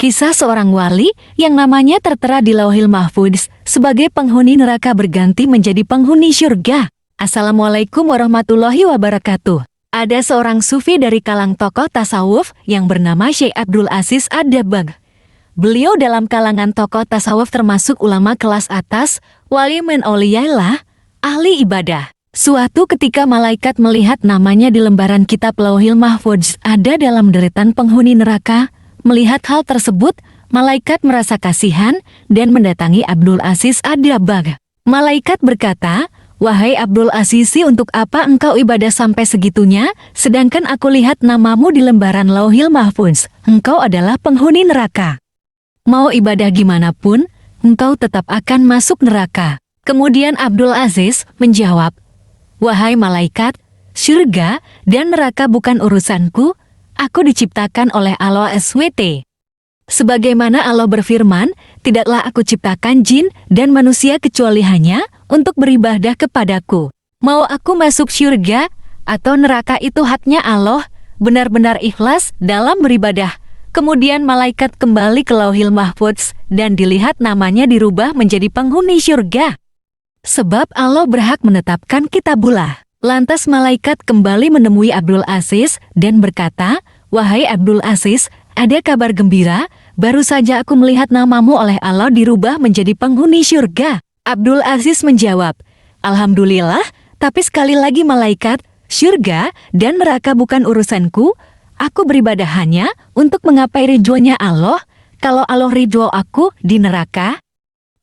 Kisah seorang wali yang namanya tertera di Lauhil Mahfudz sebagai penghuni neraka berganti menjadi penghuni syurga. Assalamualaikum warahmatullahi wabarakatuh. Ada seorang sufi dari kalang tokoh tasawuf yang bernama Syekh Abdul Aziz Ad-Dabbagh. Beliau dalam kalangan tokoh tasawuf termasuk ulama kelas atas, wali min auliyaillah, ahli ibadah. Suatu ketika malaikat melihat namanya di lembaran kitab Lauhil Mahfudz ada dalam deretan penghuni neraka. Melihat hal tersebut, malaikat merasa kasihan dan mendatangi Abdul Aziz Ad-Dabbagh. Malaikat berkata, "Wahai Abdul Aziz, untuk apa engkau ibadah sampai segitunya, sedangkan aku lihat namamu di lembaran Lauhil Mahfudz, engkau adalah penghuni neraka. Mau ibadah gimana pun, engkau tetap akan masuk neraka." Kemudian Abdul Aziz menjawab, "Wahai malaikat, surga dan neraka bukan urusanku. Aku diciptakan oleh Allah SWT. Sebagaimana Allah berfirman, tidaklah aku ciptakan jin dan manusia kecuali hanya untuk beribadah kepadaku. Mau aku masuk syurga atau neraka itu haknya Allah, benar-benar ikhlas dalam beribadah." Kemudian malaikat kembali ke Lauhil Mahfudz dan dilihat namanya dirubah menjadi penghuni syurga. Sebab Allah berhak menetapkan kitabullah. Lantas malaikat kembali menemui Abdul Aziz dan berkata, "Wahai Abdul Aziz, ada kabar gembira, baru saja aku melihat namamu oleh Allah dirubah menjadi penghuni syurga." Abdul Aziz menjawab, "Alhamdulillah, tapi sekali lagi malaikat, syurga dan neraka bukan urusanku. Aku beribadah hanya untuk menggapai ridhonya Allah. Kalau Allah ridho aku di neraka,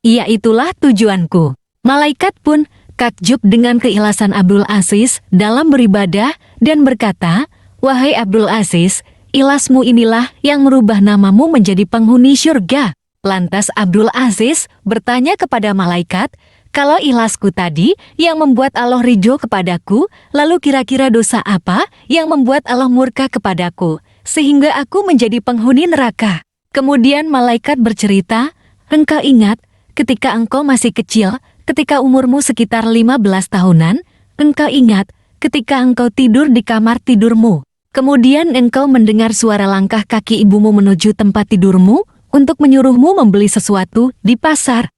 ya itulah tujuanku." Malaikat pun takjub dengan keikhlasan Abdul Aziz dalam beribadah dan berkata, "Wahai Abdul Aziz, ikhlasmu inilah yang merubah namamu menjadi penghuni syurga." Lantas Abdul Aziz bertanya kepada malaikat, "Kalau ikhlasku tadi yang membuat Allah ridho kepadaku, lalu kira-kira dosa apa yang membuat Allah murka kepadaku, sehingga aku menjadi penghuni neraka?" Kemudian malaikat bercerita, "Engkau ingat ketika engkau masih kecil, ketika umurmu sekitar 15 tahunan, engkau ingat ketika engkau tidur di kamar tidurmu. Kemudian engkau mendengar suara langkah kaki ibumu menuju tempat tidurmu untuk menyuruhmu membeli sesuatu di pasar.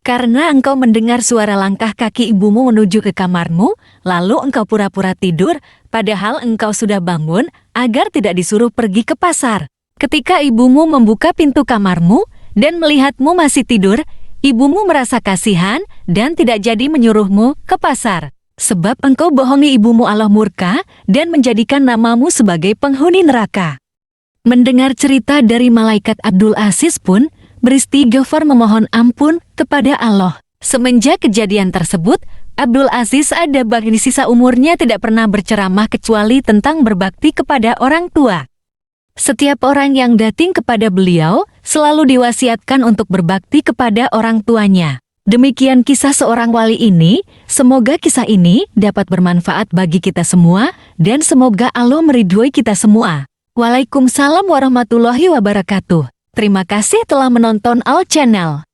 Karena engkau mendengar suara langkah kaki ibumu menuju ke kamarmu, lalu engkau pura-pura tidur, padahal engkau sudah bangun agar tidak disuruh pergi ke pasar. Ketika ibumu membuka pintu kamarmu dan melihatmu masih tidur, ibumu merasa kasihan dan tidak jadi menyuruhmu ke pasar. Sebab engkau bohongi ibumu, Allah murka dan menjadikan namamu sebagai penghuni neraka." Mendengar cerita dari malaikat, Abdul Aziz pun beristighfar memohon ampun kepada Allah. Semenjak kejadian tersebut, Abdul Aziz Ad-Dabbagh di sisa umurnya tidak pernah berceramah kecuali tentang berbakti kepada orang tua. Setiap orang yang datang kepada beliau selalu diwasiatkan untuk berbakti kepada orang tuanya. Demikian kisah seorang wali ini. Semoga kisah ini dapat bermanfaat bagi kita semua dan semoga Allah meridhoi kita semua. Waalaikumsalam warahmatullahi wabarakatuh. Terima kasih telah menonton Al Channel.